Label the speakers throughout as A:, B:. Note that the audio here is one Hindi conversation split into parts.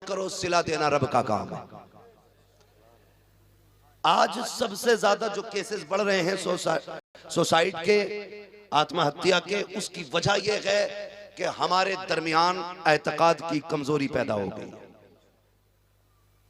A: करो, सिला देना रब का काम है। आज सबसे ज्यादा जो केसेस बढ़ रहे हैं सुसाइड के, आत्महत्या के, उसकी वजह यह है कि हमारे दरमियान एतकाद की कमजोरी पैदा हो गई।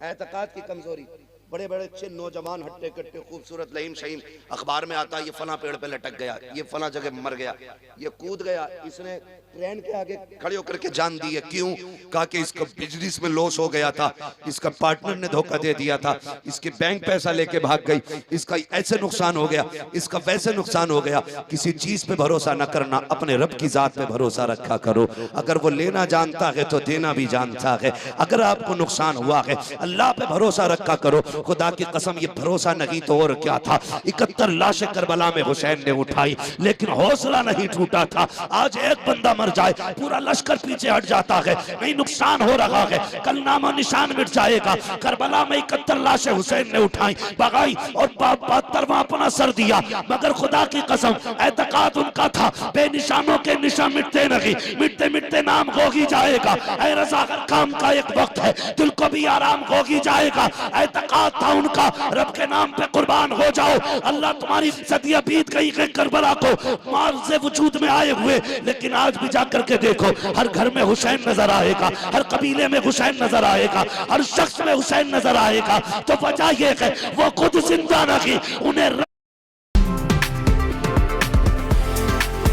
A: एतकाद की कमजोरी। बड़े बड़े अच्छे नौजवान हट्टे कट्टे खूबसूरत लहीम शहीम, अखबार में आता है ये फला पेड़ पे लटक गया, ये फला जगह मर गया, ये कूद गया, इसने ट्रेन के आगे खड़े होकर के जान दी है। क्यों? कहा कि इसका बिजनेस में लॉस हो गया था, इसका पार्टनर ने धोखा दे दिया था, इसके बैंक पैसा लेके भाग गई, इसका ऐसे नुकसान हो गया, इसका वैसे नुकसान हो गया। किसी चीज पे भरोसा न करना, अपने रब की जात पे भरोसा रखा करो। अगर वो लेना जानता है तो देना भी जानता है। अगर आपको नुकसान हुआ है, अल्लाह पे भरोसा रखा करो। खुदा की कसम, ये भरोसा नहीं तो और क्या था। 71 लाशें करबला में हुसैन ने उठाई, लेकिन हौसला नहीं टूटा था। आज एक बंदा मर जाए, पूरा लश्कर पीछे हट जाता है। नहीं, नुकसान हो रहा है, कल नामो निशान मिट जाएगा। करबला में 71 लाशें हुसैन ने उठाई, भगाई और 72वां अपना सर दिया। मगर खुदा की कसम, एतकाद उनका था, बेनिशानों के निशान मिटते नहीं, मिटते मिटते नाम होगी जाएगा। ऐ रज़ाकार, काम का एक वक्त है, दिल को भी आराम होगी जाएगा। एतकाद था उनका, रब के नाम पे कुर्बान हो जाओ। अल्लाह तुम्हारी सदियां बीत गई है करबला को मार से वजूद में आए हुए, लेकिन आज भी जाकर के देखो, हर घर में हुसैन नजर आएगा, हर कबीले में हुसैन नजर आएगा, हर शख्स में हुसैन नजर आएगा। तो वजह यह है वो खुद जिंदा नहीं, उन्हें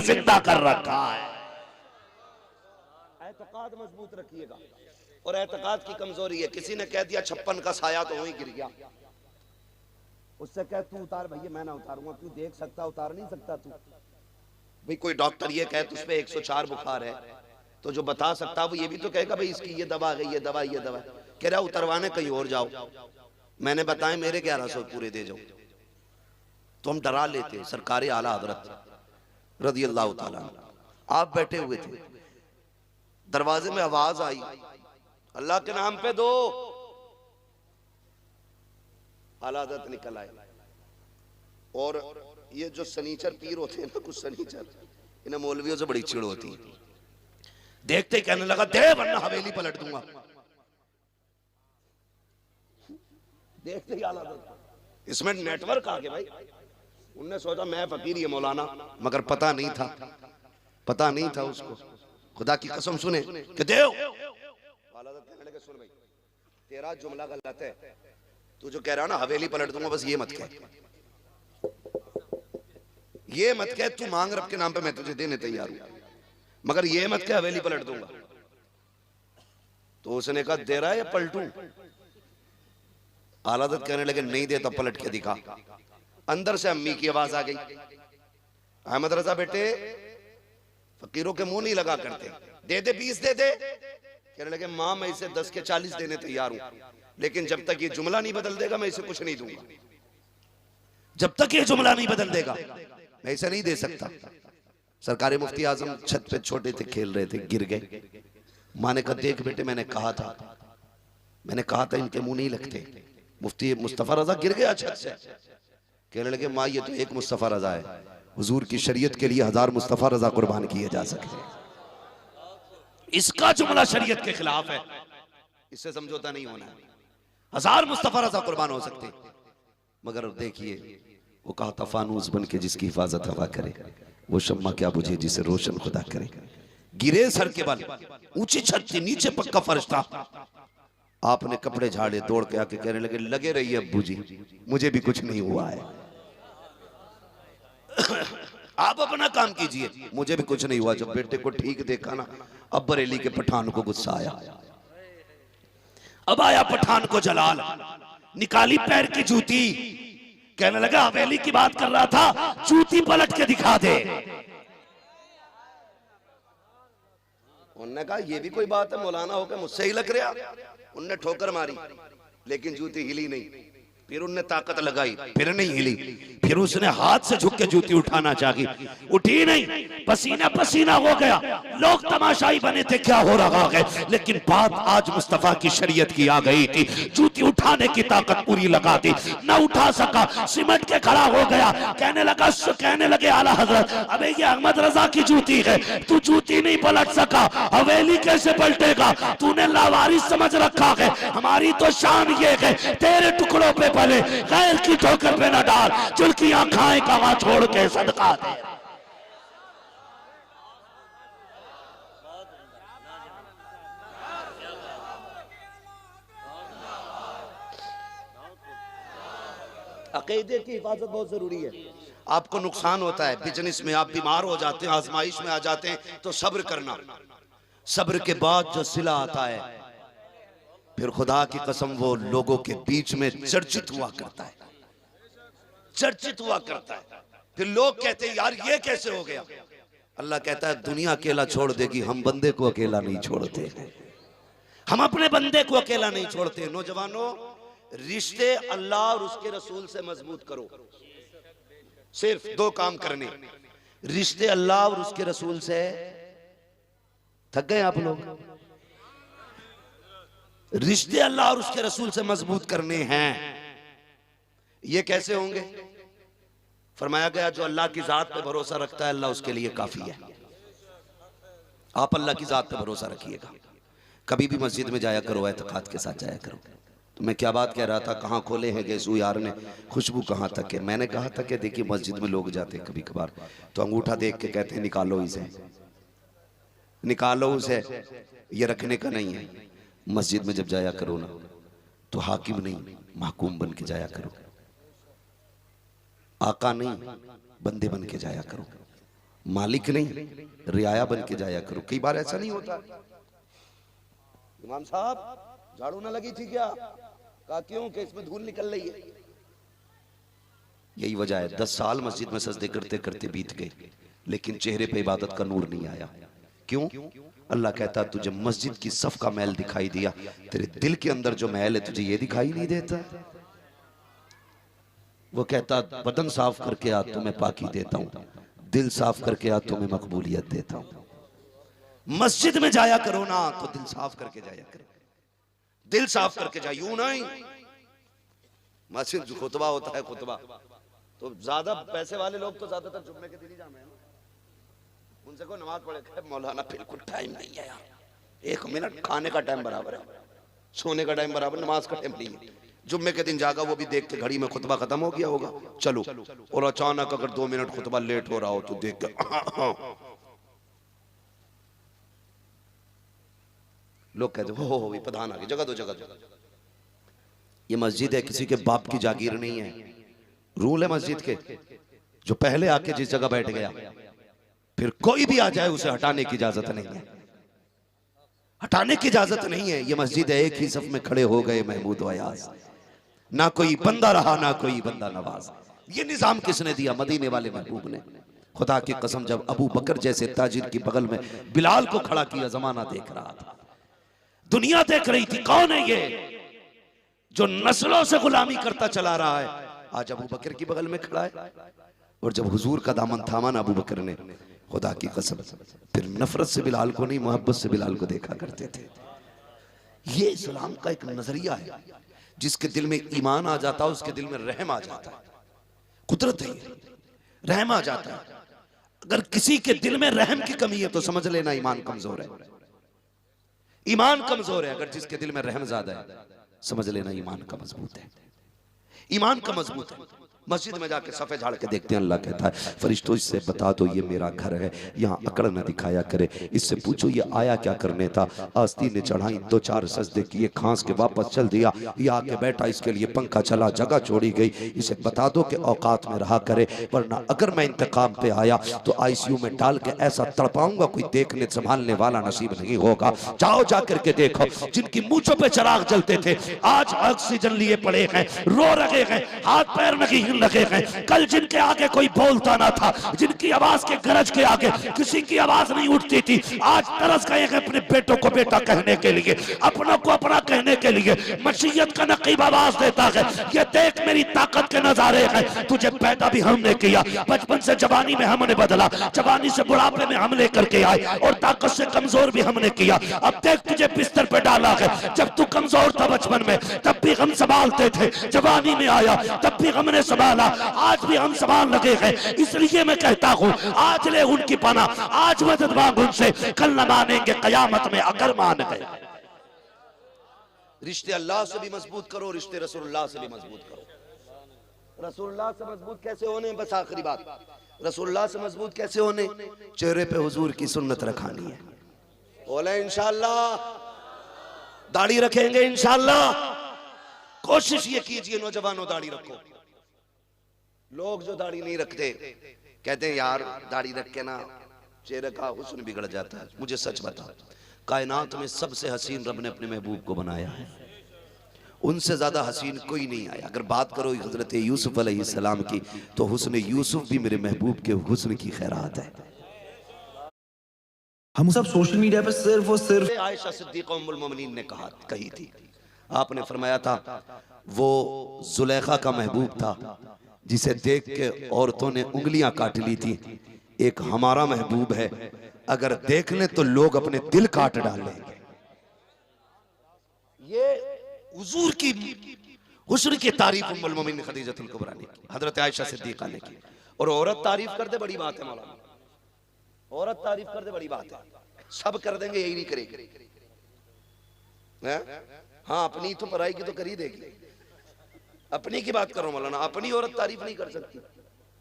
A: जिंदा कर रखा है। एतकाद मजबूत रखिएगा। और एतकाद की कमजोरी है, किसी ने कह दिया 56 का साया तो वहीं गिर गया, उससे कह तू उतार भैया, मैं ना उतारूंगा। तू देख सकता, उतार नहीं सकता तू। भाई कोई डॉक्टर ये कहे तुझ पे 104 बुखार है, तो जो बता सकता वो ये भी तो कहेगा भाई इसकी ये दवा है, ये दवा, ये दवा। कह रहा उतरवाने कहीं और जाओ, मैंने बताया मेरे 1100 पूरे दे जाओ। तो हम डरा लेते। सरकारी आला हजरत रज़ी अल्लाह तआला, आप बैठे हुए थे, दरवाजे में आवाज आई, अल्लाह के नाम पे दो। आलादत निकल आए। और ये जो सनीचर पीर होते हैं ना, कुछ सनीचर, इन्हें मौलवियों से बड़ी चिड़ होती है। देखते ही कहने लगा दे वरना हवेली पलट दूंगा। देखते ही आलादत, इसमें नेटवर्क आ गया भाई। उनने सोचा मैं फकीर ही मौलाना, मगर पता नहीं था, पता नहीं था उसको। खुदा की कसम सुने कि देव। कहने लगे सुन भाई, तेरा जुमला गलत है, तू जो कह रहा ना हवेली पलट दूंगा, बस ये मत कह, ये मत कह। तू मांग रब के नाम पे, मैं तुझे देने तैयार हूं, मगर ये मत कह हवेली पलट दूंगा। तो उसने कहा दे रहा है या पलटूं? आलादत कहने लगे नहीं देता, पलट के दिखा। अंदर से अम्मी की आवाज आ गई, अहमद रजा बेटे फकीरों के मुंह नहीं लगा करते, दे दे 20 दे दे। कहने लगे मां मैं इसे 10 के 40 देने तैयार हूं, लेकिन जब तक ये जुमला नहीं बदल देगा मैं इसे कुछ नहीं दूंगा। जब तक ये जुमला नहीं बदल देगा मैं इसे नहीं दे सकता। सरकारी मुफ्ती आजम छत पे छोटे थे, खेल रहे थे, गिर गए। मां ने कहा देख बेटे मैंने कहा था इनके मुंह नहीं लगते। मुफ्ती मुस्तफा रजा गिर गया छत से। कहने लगे मां ये तो एक मुस्तफा रजा है, हुजूर की शरीयत के लिए 1000 मुस्तफा रजा कुर्बान किए जा सकते हैं। इसका जुमला शरीयत के खिलाफ है, इससे समझौता नहीं होना है। 1000 मुस्तफा रजा कुर्बान हो सकते, मगर देखिए वो कहा था फानूस बन के जिसकी हिफाजत हवा करे, वो शम्मा क्या बुझे जिसे रोशन खुदा करे। गिरे सर के बल, ऊंची छत थी, नीचे पक्का फर्श था। आपने कपड़े झाड़े, दौड़ के आके कहने लगे लगे रहिए अब्बू जी, मुझे भी कुछ नहीं हुआ है। आप अपना काम कीजिए, मुझे भी कुछ नहीं हुआ। जब बेटे को ठीक देखा ना, अब बरेली के पठान को गुस्सा आया। अब आया पठान को जलाल, निकाली पैर की जूती, कहने लगा हवेली की बात कर रहा था, जूती पलट के दिखा दे। उन्होंने कहा ये भी कोई बात है, मौलाना होकर मुझसे ही लग रहा। उनने ठोकर मारी, लेकिन जूती हिली नहीं। फिर उनने ताकत लगाई, फिर नहीं हिली। फिर उसने हाथ से झुक के जूती उठाना चाही, उठी नहीं, पसीना पसीना हो गया। लोग तमाशाई बने थे क्या हो रहा है, लेकिन बात आज मुस्तफा की शरीयत की आ गई थी। जूती उठा
B: उठाने की ताकत पूरी लगा दी, न उठा सका, सिमट के खड़ा हो गया। कहने लगे आला हजरत, अबे ये अहमद रजा की जूती है, तू जूती नहीं पलट सका, हवेली कैसे पलटेगा? तूने लावारिस समझ रखा है, हमारी तो शान ये है तेरे टुकड़ों पे पले, गैर की ठोकर पे न डाल, चुल्कियां खाए कहां छोड़ के सदका दे।
A: अकीदे की हिफाजत बहुत जरूरी है। आपको नुकसान होता है बिजनेस में, आप बीमार हो जाते हैं, आजमाइश में आ जाते हैं, तो सब्र करना। सब्र के बाद जो सिला आता है, फिर खुदा की कसम वो लोगों के बीच में चर्चित हुआ करता है, चर्चित हुआ करता है। फिर लोग कहते हैं यार ये कैसे हो गया? अल्लाह कहता है दुनिया अकेला छोड़ देगी, हम बंदे को अकेला नहीं छोड़ते, हम अपने बंदे को अकेला नहीं छोड़ते। नौजवानों, रिश्ते अल्लाह और उसके रसूल से मजबूत करो। सिर्फ दो काम करने, रिश्ते अल्लाह और उसके रसूल से। थक गए आप लोग? रिश्ते अल्लाह और उसके रसूल से मजबूत करने हैं। ये कैसे होंगे? फरमाया गया जो अल्लाह की जात पे भरोसा रखता है, अल्लाह उसके लिए काफी है। आप अल्लाह की जात पे भरोसा रखिएगा। कभी भी मस्जिद में जाया करो, एतकाद के साथ जाया करो। तो मैं क्या बात कह रहा था, कहाँ खोले हैं गेसू यार ने, खुशबू कहाँ तक है? मैंने कहा था कि देखिए मस्जिद में लोग जाते हैं कभी कभार, तो अंगूठा देख के कहते हैं निकालो इसे, निकालो उसे, ये रखने का नहीं है। मस्जिद में जब जाया करो ना, तो हाकिम नहीं महकूम बन के जाया करो, आका नहीं बंदे बन के जाया करो, मालिक नहीं रियाया बन के जाया करो। कई बार ऐसा नहीं होता, इमाम साहब झाड़ू ना लगी थी क्या? कहा क्यों? कि इसमें धूल निकल रही है। यही वजह है 10 साल मस्जिद में सजदे करते करते बीत गए, लेकिन चेहरे पे इबादत का नूर नहीं आया। क्यों? अल्लाह कहता तुझे मस्जिद की सफ का मैल दिखाई दिया, तेरे दिल के अंदर जो मैल है तुझे ये दिखाई नहीं देता। वो कहता बदन साफ करके आ तो मैं पाकी देता हूं, दिल साफ करके आ तो मैं मकबूलियत देता हूं। मस्जिद में जाया करो ना तो दिल साफ करके जाया करो, दिल साफ करके जाए, यूं नहीं। मस्जिद जो खुतबा होता है, खुतबा तो ज्यादा पैसे वाले लोग तो ज्यादातर जुम्मे के दिन ही जामे हैं, उनसे कोई नमाज पढ़े, मौलाना बिल्कुल टाइम नहीं है यार, 1 मिनट खाने का टाइम बराबर है, सोने का टाइम बराबर, नमाज का टाइम नहीं है। जुम्मे के दिन जागा, वो भी देख के घड़ी में खुतबा खत्म हो गया होगा, चलो। और अचानक अगर 2 मिनट खुतबा लेट हो रहा हो तो देख के लोग कहते हो प्रधान आ गए, जगह दो जगह दो। ये मस्जिद है, किसी के बाप की जागीर नहीं है। रूल है मस्जिद के, जो पहले आके जिस जगह बैठ गया, फिर कोई भी आ जाए उसे हटाने की इजाजत नहीं है, हटाने की इजाजत नहीं है। ये मस्जिद है, एक ही सफ में खड़े हो गए महमूद अयाज, ना कोई बंदा रहा ना कोई बंदा नवाज। ये निजाम किसने दिया? मदीने वाले महबूब ने। खुदा की कसम, जब अबू बकर जैसे ताजिर की बगल में बिलाल को खड़ा किया, जमाना देख रहा था, दुनिया देख रही थी, कौन है ये जो नस्लों से गुलामी करता चला रहा है? आज अबू बकर की बगल में खड़ा है। और जब हुजूर का दामन थामा ना अबू बकर ने, खुदा की कसम, फिर नफरत से बिलाल को नहीं, मोहब्बत से बिलाल को देखा करते थे। ये इस्लाम का एक नजरिया है, जिसके दिल में ईमान आ जाता है उसके दिल में रहम आ जाता है। कुदरत है, रहम आ जाता है। अगर किसी के दिल में रहम की कमी है तो समझ लेना ईमान कमजोर है, ईमान कमजोर है। अगर जिसके दिल में रहम ज्यादा है, समझ लेना ईमान का मजबूत है, ईमान का मजबूत है। मस्जिद में जाके सफे झाड़ के देखते हैं, अल्लाह कहता है फरिश्तों इससे बता दो ये मेरा घर है, यहाँ अकड़ न दिखाया करे। इससे पूछो ये आया क्या करने था? आस्तीन ने चढ़ाई, 2-4 सजदे किए, खांस के वापस चल दिया। ये आके बैठा, इसके लिए पंखा चला, जगह छोड़ी गई। इसे बता दो कि औकात में रहा करे, वरना अगर मैं इंतकाम पे आया तो ICU में डाल के ऐसा तड़पाऊंगा कोई देखने संभालने वाला नसीब नहीं होगा। जाओ जाकर के देखो, जिनकी मूंछों पे चिराग जलते थे आज ऑक्सीजन लिए पड़े हैं, रो रहे हैं, हाथ पैर नहीं लगे हैं। कल जिनके आगे कोई बोलता ना था, जिनकी आवाज के गरज के आगे किसी की आवाज नहीं उठती थी, आज तरस गए हैं अपने बेटों को बेटा कहने के लिए, अपनों को अपना कहने के लिए। मशीयत का नकीब आवाज देता है, ये देख मेरी ताकत के नजारे हैं। तुझे पैदा भी हमने किया, बचपन से जवानी में हमने बदला, जवानी से बुढ़ापे में हम लेकर के आए, और ताकत से कमजोर भी हमने किया। अब देख तुझे बिस्तर पे डाला है, जब तू कमजोर था बचपन में तब भी
B: गम संभालते थे, जवानी में आया तब भी गम ने संभाला, आज भी हम संभाल लगे हैं। इसलिए मैं कहता हूँ आज ले उनकी पना, आज मदद मांग उनसे, कल न मानेंगे कयामत में अगर मान गए।
A: रिश्ते अल्लाह से भी मजबूत करो, रिश्ते रसूलुल्लाह से भी मजबूत करो। रसूलुल्लाह से मजबूत कैसे होने, बस आखिरी बात, रसूलुल्लाह से मजबूत कैसे होने, चेहरे पे हुजूर की सुन्नत रखानी है। बोले इंशाअल्लाह, दाढ़ी रखेंगे इंशाअल्लाह। कोशिश ये कीजिए नौजवानों, दाढ़ी रखो। लोग जो दाढ़ी नहीं रखते कहते हैं यार दाढ़ी रख के ना चेहरे का हुस्न बिगड़ जाता है। मुझे सच बता, कायनात में सबसे हसीन रब ने अपने महबूब को बनाया है, उनसे ज्यादा हसीन कोई नहीं आया। अगर बात करो हजरत यूसुफ अलैहिस्सलाम की, तो हुस्न यूसुफ भी मेरे महबूब के हुस्न की खैरात है।
C: हम सब सोशल मीडिया पे सिर्फ और सिर्फ
A: आयशा सिद्दीक़ा उम्मुल मोमिनीन ने कही थी, आपने फरमाया था वो जुलेखा का महबूब था जिसे देख के औरतों ने उंगलियां काट ली थी। एक हमारा महबूब है, अगर देख लें तो लोग अपने दिल काट डालेंगे। ये हुजूर की हुस्न की तारीफ उम्मुल मोमिनीन खदीजतुल कुबरा ने की, हजरत आयशा सिद्दीक़ा ने की। और औरत तारीफ कर दे बड़ी बात है मौलाना, औरत तारीफ कर दे बड़ी बात है। सब कर देंगे, यही नहीं करेगी। हाँ अपनी तो पराई की तो कर ही देगी। अपनी की बात करो मौलाना, अपनी औरत तारीफ नहीं कर सकती।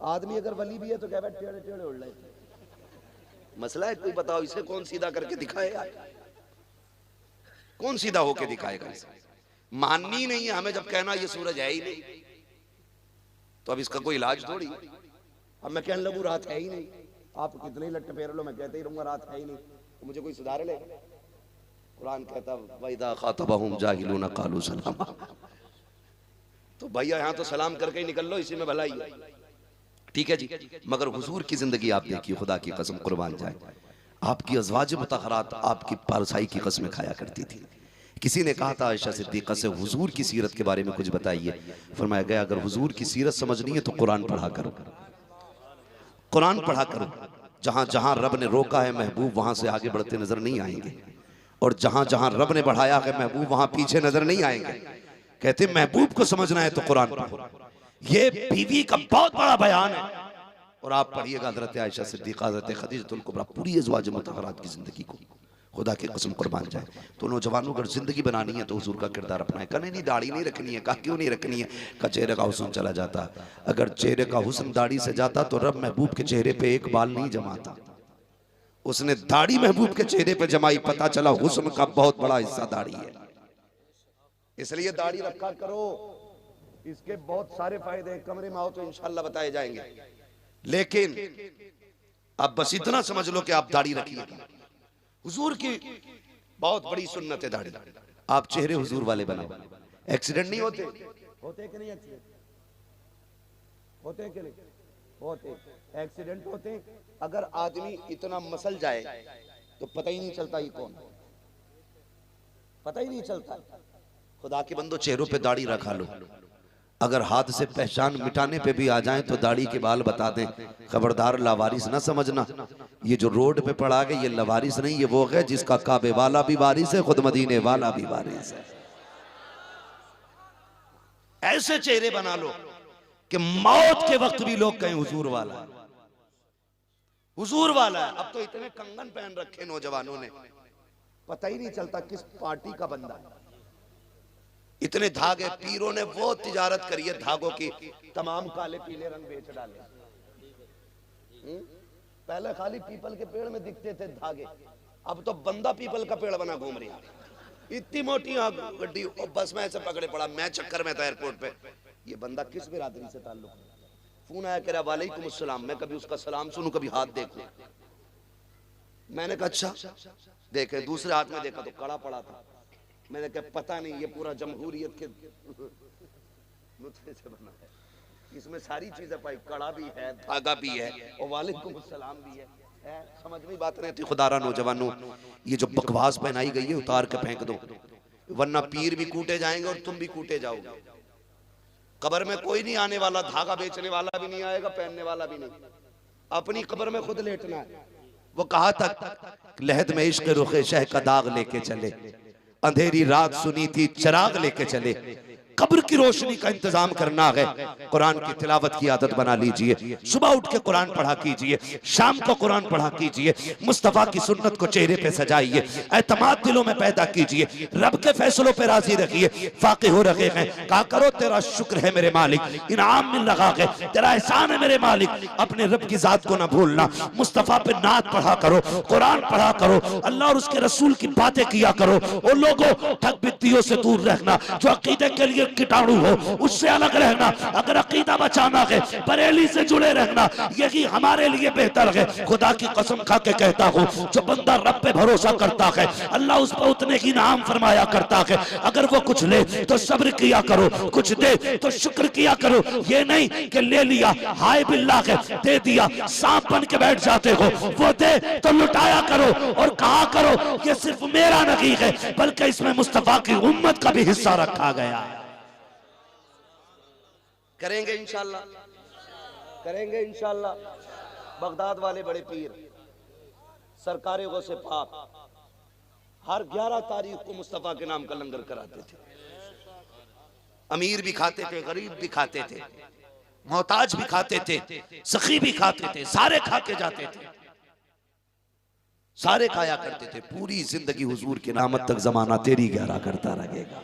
A: आदमी अगर वली भी है तो क्या टेढ़े टेढ़े उड़ रहे, मसला है कोई बताओ इसे कौन सीधा करके दिखाएगा, कौन सीधा होके दिखाएगा इसे? माननी नहीं है हमें जब कहना ये सूरज है ही नहीं, तो अब इसका कोई इलाज थोड़ी। अब मैं कहने लगूं रात है ही नहीं, आप कितने ही लट्टे फेर लो, मैं कहते ही रहूंगा रात है ही नहीं, तो मुझे कोई सुधार लेगा? कुरान कहता वइदा खातबहुम जाहिलून क़ालू सलामा। तो भैया यहाँ तो सलाम करके ही निकल लो, इसी में भलाई है। ठीक है जी, मगर हुजूर की जिंदगी आप देखिए, खुदा की कसम कुर्बान जाए, आपकी अज़वाज मुतहरात आपकी पारसाई की कसमें खाया करती थी। किसी ने कहा था आयशा सिद्दीक़ा से हुजूर की सीरत के बारे में कुछ बताइए। फरमाया गया अगर हुजूर की सीरत समझनी है तो कुरान पढ़ा करो, कुरान पढ़ा करो। जहां जहां रब ने रोका है महबूब वहां से आगे बढ़ते नजर नहीं आएंगे, और जहां जहां रब ने बढ़ाया है महबूब वहां पीछे नजर नहीं आएंगे। कहते महबूब को समझना है तो कुरान पढ़ो। ये बीवी का बहुत बड़ा बयान है। और आप पढ़िएगा हजरत आयशा सिद्दीक़ा, हजरत खदीजतुल कुबरा, पूरी अज़वाज मुतहरात की जिंदगी को, खुदा की कसम कुर्बान जाए। तो नौजवानों अगर जिंदगी बनानी है तो हुजूर का किरदार अपनाए। कहने नहीं दाढ़ी नहीं रखनी है, कहा क्यों नहीं रखनी है? का चेहरे का हुस्न चला जाता। अगर चेहरे का हुस्न दाढ़ी से जाता तो रब महबूब के चेहरे पे एक बाल नहीं जमाता, उसने दाढ़ी महबूब के चेहरे पे जमाई। पता चला हुस्न का बहुत बड़ा हिस्सा दाढ़ी है। इसलिए दाढ़ी रखा करो, इसके बहुत सारे फायदे, कमरे में आओ तो इंशाल्लाह बताए जाएंगे। लेकिन अब बस इतना समझ लो कि आप दाढ़ी रखिए। हुजूर की बहुत बड़ी सुन्नत है दाढ़ी। आप चेहरे हुजूर वाले बनाओ। एक्सीडेंट नहीं होते, होते कि नहीं एक्सीडेंट? होते कि नहीं होते? एक्सीडेंट होते। अगर आदमी इतना मसल जाए तो पता ही नहीं चलता ये कौन, पता ही नहीं चलता। खुदा के बंदो चेहरों पे दाढ़ी रखा लो। अगर हाथ से पहचान मिटाने पे भी आ जाएं तो दाढ़ी के बाल बता दें। खबरदार लावारिस ना समझना, ये जो रोड पे पड़ा गया ये लवारिस नहीं, ये वो है जिसका काबे वाला भी वारिस है, खुद मदीने वाला भी वारिस है। ऐसे चेहरे बना लो कि मौत के वक्त भी लोग कहें हुजूर वाला है, हुजूर वाला है। अब तो इतने कंगन पहन रखे नौजवानों ने, पता ही नहीं चलता किस पार्टी का बंदा है। इतने धागे, पीरों ने वो तिजारत करी है धागों की, तमाम काले पीले रंग बेच डाले। पहले खाली पीपल के पेड़ में दिखते थे धागे, अब तो बंदा पीपल का पेड़ बना घूम रहा है। इतनी मोटी गड्डी, और बस में ऐसे पकड़े पड़ा। मैं चक्कर में था एयरपोर्ट पे, ये बंदा किस बिरादरी से ताल्लुक है? फोन आया, कह रहा वालेकुम अस्सलाम। मैं कभी उसका सलाम सुनूं, कभी हाथ देखूं। मैंने कहा अच्छा देखे, दूसरे हाथ में देखा तो कड़ा पड़ा था। मैंने कहा पता नहीं ये पूरा जमहूरियत के नुस्खे से बना है, इसमें सारी चीजें पाई, कड़ा भी है, धागा भी है, और वालेकुम अस्सलाम भी है। समझ में बात नहीं थी। खुदारा नौजवानों, ये जो बकवास पहनाई गई है उतार के फेंक दो, वरना पीर भी कूटे जाएंगे और तुम भी कूटे जाओगे। कब्र में कोई नहीं आने वाला, धागा बेचने वाला भी नहीं आएगा, पहनने वाला भी नहीं। अपनी कब्र में खुद लेटना है। वो कहा था लहद में इश्क रुखे शह का दाग लेके चले, अंधेरी रात सुनी थी चिराग लेके चले, कब्र की रोशनी का इंतजाम करना है, कुरान की तिलावत की आदत बना लीजिए। सुबह उठ के कुरान पढ़ा कीजिए, शाम को कुरान पढ़ा कीजिए। मुस्तफ़ा की सुन्नत को चेहरे पे सजाइए, एतमाद दिलों में पैदा कीजिए, रब के फैसलों पे राजी रखिए। फाक़े हो रहे हैं, कहा करो तेरा शुक्र है मेरे मालिक, इनाम मिल रहा है, तेरा एहसान है मेरे मालिक। अपने रब की जात को ना भूलना, मुस्तफ़ा पे नात पढ़ा करो, कुरान पढ़ा करो, अल्लाह और उसके रसूल की बातें किया करो। और लोगों ठग बित्तियों से दूर रहना, जो अकीदे के लिए कीटाणु हो उससे अलग रहना। अगर अकीदा बचाना है बरेली से जुड़े रहना, यही हमारे लिए बेहतर है। खुदा की कसम खा के कहता हूँ, जो बंदा रब पे भरोसा करता है अल्लाह उस पर उतने ही नाम फरमाया करता है। अगर वो कुछ ले तो सब्र किया करो, कुछ दे तो शुक्र किया करो। ये नहीं कि ले लिया हाय बिल्लाह है, दे दिया सांप बन के बैठ जाते हो। वो दे तो लुटाया करो और कहा करो ये सिर्फ मेरा नहीं है बल्कि इसमें मुस्तफा की उम्मत का भी हिस्सा रखा गया है। करेंगे इंशाअल्लाह, करेंगे इंशाअल्लाह। बगदाद वाले बड़े पीर सरकारे गौसे पाक हर 11 तारीख को मुस्तफा के नाम का लंगर कराते थे। अमीर भी खाते थे, गरीब भी खाते थे, मोहताज भी खाते थे, सखी भी खाते थे, सारे खा के जाते थे, सारे खाया करते थे। पूरी जिंदगी हुजूर की नामत तक जमाना तेरी 11 करता रहेगा,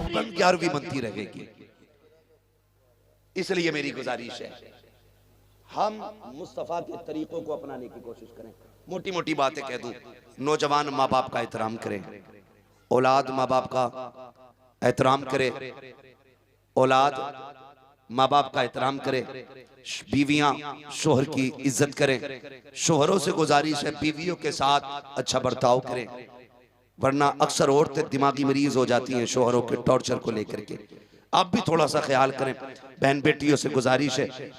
A: 11वीं बनती रहेगी। इसलिए मेरी गुजारिश है हम मुस्तफा के तरीकों को अपनाने की कोशिश करें। मोटी मोटी बातें कह दूं, नौजवान माँ बाप का एहतराम करें, औलाद माँ बाप का एहतराम करे, औलाद माँ बाप का एहतराम करे, बीवियां शोहर की इज्जत करें। शोहरों से गुजारिश है बीवियों के साथ अच्छा बर्ताव करें, वरना अक्सर औरतें दिमागी मरीज हो जाती हैं शोहरों के टॉर्चर को लेकर के। आप भी थोड़ा सा ख्याल करें। बहन बेटियों से गुजारिश है